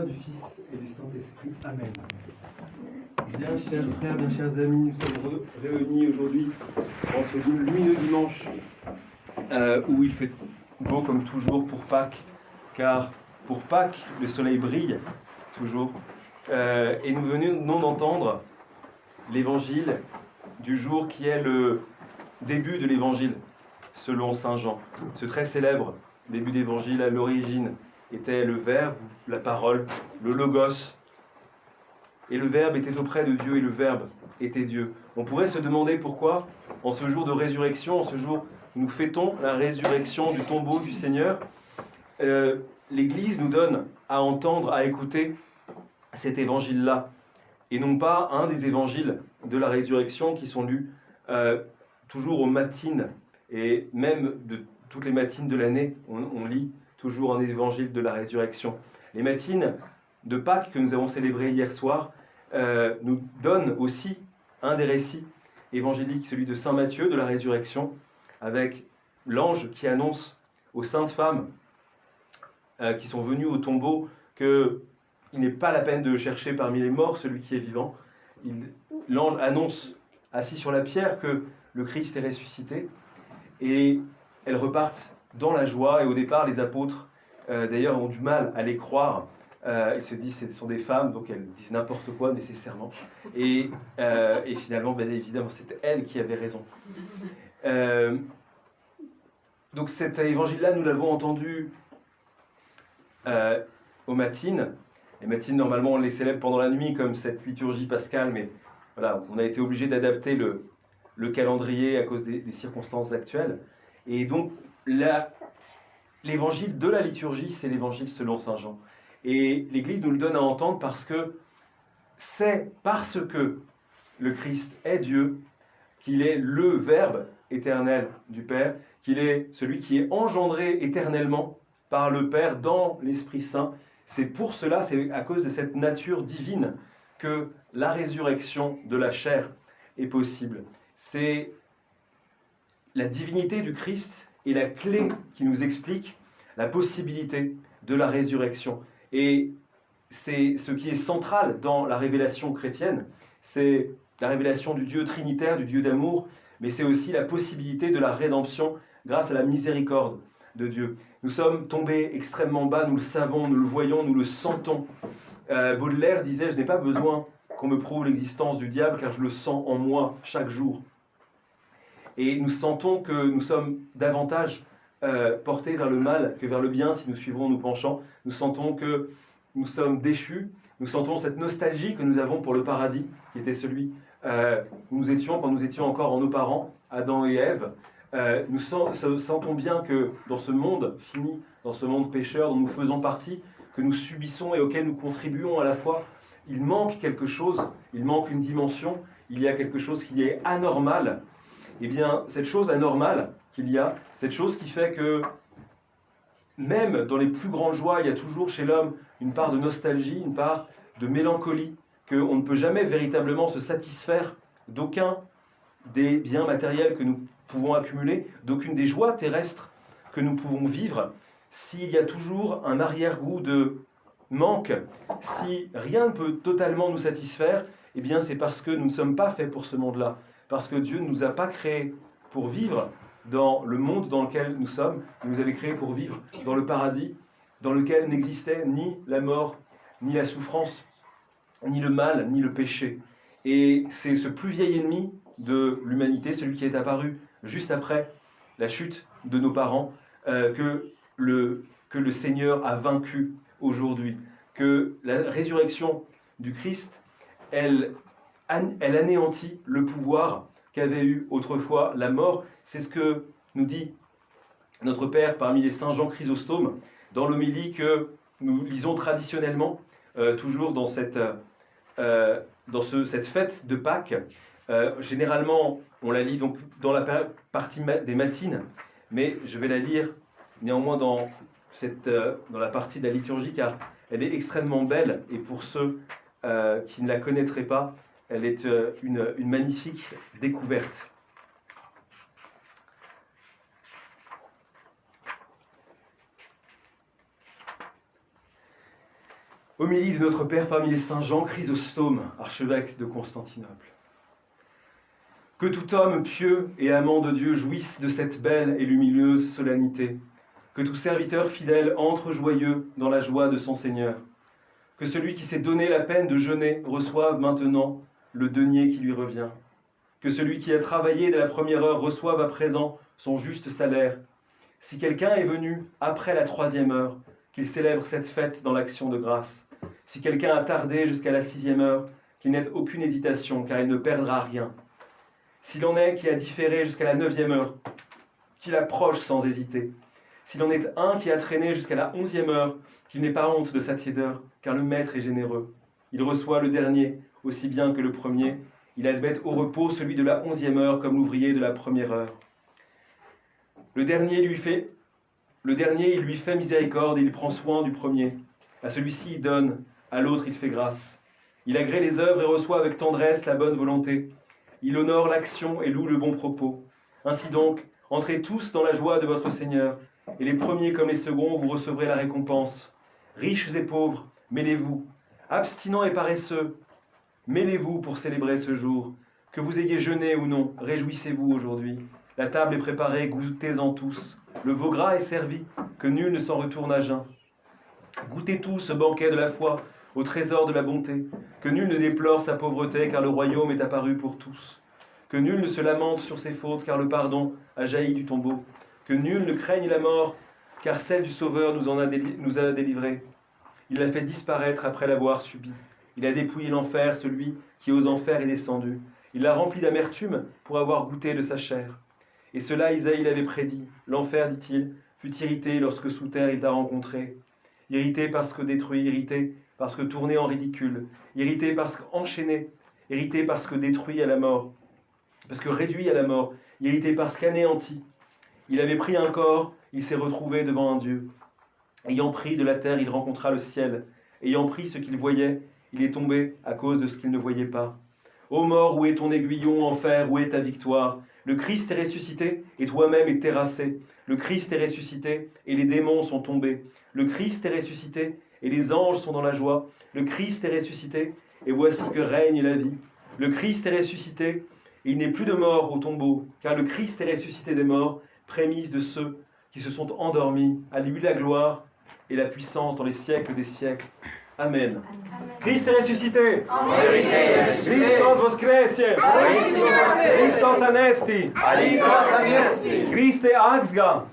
du Fils et du Saint-Esprit. Amen. Bien, chers frères, bien chers amis, nous sommes réunis aujourd'hui en ce lumineux dimanche où il fait beau comme toujours pour Pâques, car pour Pâques, le soleil brille toujours. Et nous venons d'entendre l'évangile du jour qui est le début de l'évangile selon saint Jean. Ce très célèbre début d'évangile à l'origine était le Verbe, la parole, le Logos. Et le Verbe était auprès de Dieu et le Verbe était Dieu. On pourrait se demander pourquoi, en ce jour de résurrection, en ce jour où nous fêtons la résurrection du tombeau du Seigneur, l'Église nous donne à entendre, à écouter cet évangile-là, et non pas un des évangiles de la résurrection qui sont lus toujours aux matines, et même de toutes les matines de l'année, on lit toujours un évangile de la résurrection. Les matines de Pâques que nous avons célébrées hier soir nous donnent aussi un des récits évangéliques, celui de saint Matthieu de la résurrection, avec l'ange qui annonce aux saintes femmes qui sont venues au tombeau qu'il n'est pas la peine de chercher parmi les morts celui qui est vivant. L'ange annonce, assis sur la pierre, que le Christ est ressuscité, et elles repartent dans la joie. Et au départ, les apôtres, d'ailleurs, ont du mal à les croire. Ils se disent que ce sont des femmes, donc elles disent n'importe quoi nécessairement. Et finalement, bien évidemment, c'était elles qui avaient raison. Donc cet évangile-là, nous l'avons entendu aux matines. Les matines, normalement, on les célèbre pendant la nuit, comme cette liturgie pascale, mais voilà, on a été obligé d'adapter le calendrier à cause des circonstances actuelles. Et donc, l'évangile de la liturgie, c'est l'évangile selon saint Jean. Et l'Église nous le donne à entendre parce que c'est parce que le Christ est Dieu, qu'il est le Verbe éternel du Père, qu'il est celui qui est engendré éternellement par le Père dans l'Esprit Saint. C'est pour cela, c'est à cause de cette nature divine que la résurrection de la chair est possible. C'est la divinité du Christ et la clé qui nous explique la possibilité de la résurrection. Et c'est ce qui est central dans la révélation chrétienne, c'est la révélation du Dieu trinitaire, du Dieu d'amour, mais c'est aussi la possibilité de la rédemption grâce à la miséricorde de Dieu. Nous sommes tombés extrêmement bas, nous le savons, nous le voyons, nous le sentons. Baudelaire disait « Je n'ai pas besoin qu'on me prouve l'existence du diable, car je le sens en moi chaque jour. » Et nous sentons que nous sommes davantage portés vers le mal que vers le bien si nous suivons nos penchants. Nous sentons que nous sommes déchus. Nous sentons cette nostalgie que nous avons pour le paradis, qui était celui où nous étions quand nous étions encore en nos parents, Adam et Ève. Nous sentons bien que dans ce monde fini, dans ce monde pécheur dont nous faisons partie, que nous subissons et auquel nous contribuons à la fois, il manque quelque chose, il manque une dimension, il y a quelque chose qui est anormal. Eh bien, cette chose anormale qu'il y a, cette chose qui fait que même dans les plus grandes joies, il y a toujours chez l'homme une part de nostalgie, une part de mélancolie, qu'on ne peut jamais véritablement se satisfaire d'aucun des biens matériels que nous pouvons accumuler, d'aucune des joies terrestres que nous pouvons vivre, s'il y a toujours un arrière-goût de manque, si rien ne peut totalement nous satisfaire, eh bien c'est parce que nous ne sommes pas faits pour ce monde-là. Parce que Dieu ne nous a pas créés pour vivre dans le monde dans lequel nous sommes. Il nous avait créés pour vivre dans le paradis, dans lequel n'existait ni la mort, ni la souffrance, ni le mal, ni le péché. Et c'est ce plus vieil ennemi de l'humanité, celui qui est apparu juste après la chute de nos parents, que le Seigneur a vaincu aujourd'hui. Que la résurrection du Christ, elle anéantit le pouvoir qu'avait eu autrefois la mort. C'est ce que nous dit notre Père parmi les saints Jean Chrysostome dans l'homélie que nous lisons traditionnellement, toujours dans cette fête de Pâques. Généralement, on la lit donc dans la partie des matines, mais je vais la lire néanmoins dans la partie de la liturgie, car elle est extrêmement belle, et pour ceux qui ne la connaîtraient pas, elle est une magnifique découverte. Homilie de notre Père parmi les saints Jean Chrysostome, archevêque de Constantinople. Que tout homme pieux et amant de Dieu jouisse de cette belle et lumineuse solennité. Que tout serviteur fidèle entre joyeux dans la joie de son Seigneur. Que celui qui s'est donné la peine de jeûner reçoive maintenant le denier qui lui revient. Que celui qui a travaillé dès la première heure reçoive à présent son juste salaire. Si quelqu'un est venu après la 3e heure, qu'il célèbre cette fête dans l'action de grâce. Si quelqu'un a tardé jusqu'à la 6e heure, qu'il n'ait aucune hésitation, car il ne perdra rien. S'il en est qui a différé jusqu'à la 9e heure, qu'il approche sans hésiter. S'il en est un qui a traîné jusqu'à la 11e heure, qu'il n'ait pas honte de sa tiédeur, car le Maître est généreux. Il reçoit le dernier, aussi bien que le premier. Il admette au repos celui de la 11e heure comme l'ouvrier de la 1re heure. Le dernier, il lui fait miséricorde et il prend soin du premier. À celui-ci, il donne, à l'autre, il fait grâce. Il agrée les œuvres et reçoit avec tendresse la bonne volonté. Il honore l'action et loue le bon propos. Ainsi donc, entrez tous dans la joie de votre Seigneur, et les premiers comme les seconds, vous recevrez la récompense. Riches et pauvres, mêlez-vous. Abstinents et paresseux, mêlez-vous pour célébrer ce jour. Que vous ayez jeûné ou non, réjouissez-vous aujourd'hui. La table est préparée, goûtez-en tous. Le veau gras est servi, que nul ne s'en retourne à jeun. Goûtez tous ce banquet de la foi, au trésor de la bonté. Que nul ne déplore sa pauvreté, car le royaume est apparu pour tous. Que nul ne se lamente sur ses fautes, car le pardon a jailli du tombeau. Que nul ne craigne la mort, car celle du Sauveur nous a délivrés. Il l'a fait disparaître après l'avoir subi. Il a dépouillé l'enfer, celui qui aux enfers est descendu. Il l'a rempli d'amertume pour avoir goûté de sa chair. Et cela, Isaïe l'avait prédit. L'enfer, dit-il, fut irrité lorsque sous terre il t'a rencontré. Irrité parce que détruit, irrité parce que tourné en ridicule, irrité parce qu'enchaîné, irrité parce que détruit à la mort, parce que réduit à la mort, irrité parce qu'anéanti. Il avait pris un corps, il s'est retrouvé devant un Dieu. Ayant pris de la terre, il rencontra le ciel. Ayant pris ce qu'il voyait, il est tombé à cause de ce qu'il ne voyait pas. Ô mort, où est ton aiguillon, enfer, où est ta victoire ? Le Christ est ressuscité, et toi-même es terrassé. Le Christ est ressuscité, et les démons sont tombés. Le Christ est ressuscité, et les anges sont dans la joie. Le Christ est ressuscité, et voici que règne la vie. Le Christ est ressuscité, et il n'est plus de mort au tombeau, car le Christ est ressuscité des morts, prémisse de ceux qui se sont endormis. À lui la gloire et la puissance dans les siècles des siècles. Amen. Christ est ressuscité. Christos voskresie. Christos anesti. Christe axga.